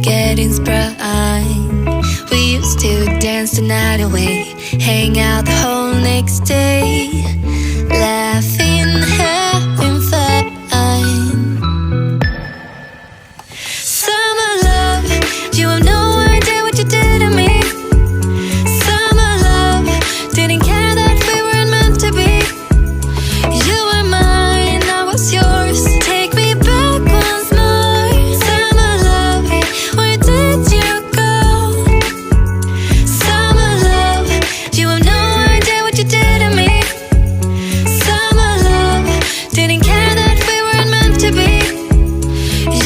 getting sprung. We used to dance the night away, hang out the whole next day, laughing, having fun. Summer love, you have no idea what you did to me. Summer love, didn't care that we weren't meant to be. You were mine, I was yours. Take me back once more. Summer love, where did you go? Summer love, you have no idea what you did to me. Summer love, didn't care that we weren't meant to be.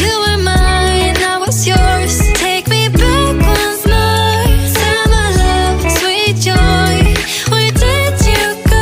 You were mine, I was yours. Take me back once more. Summer love, sweet joy, where did you go?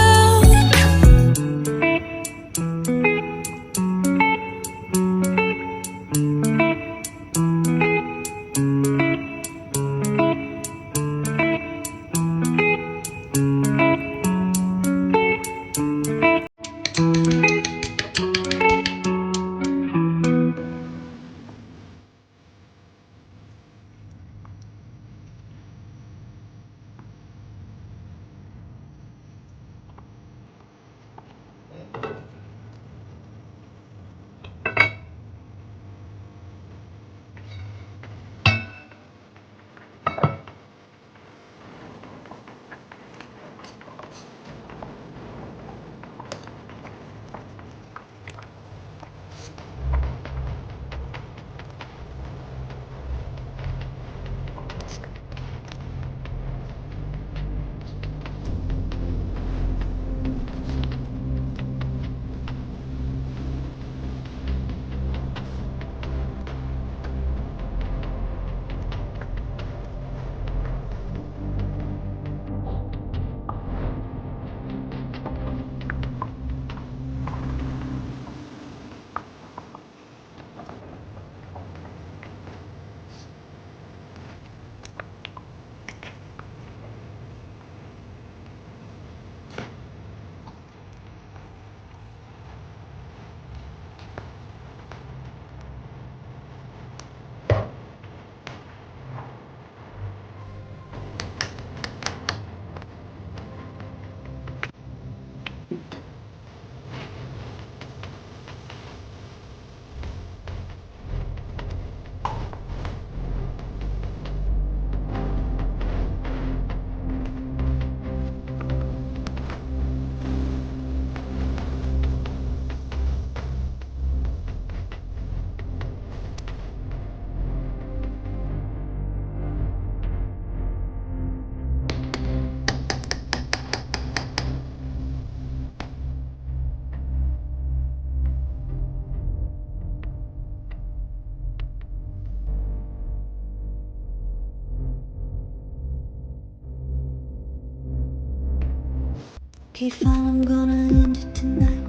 Okay, fine, I'm gonna end it tonight.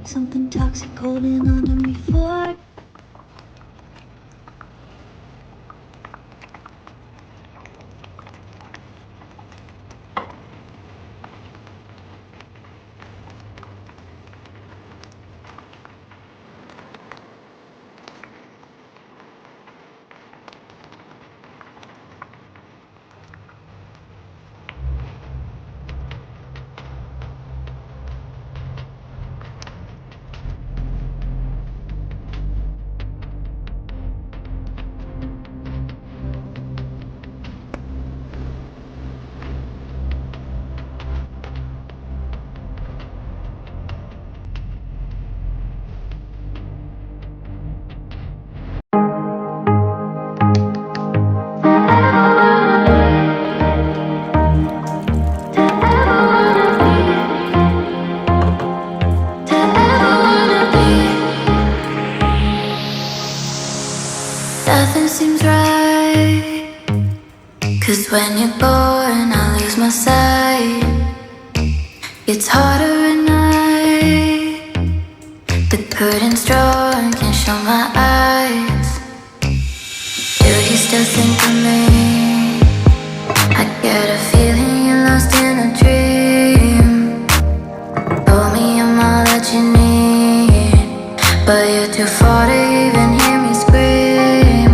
Something toxic holding on to me for Nothing seems right, 'cause when you're born I lose my sight. It's harder at night, the curtain's drawn, can't show my eyes. Do you still think of me? I get a feeling you're lost in a dream. Told me I'm all that you need, but you're too far to even hear me scream.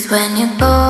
Cause when you're born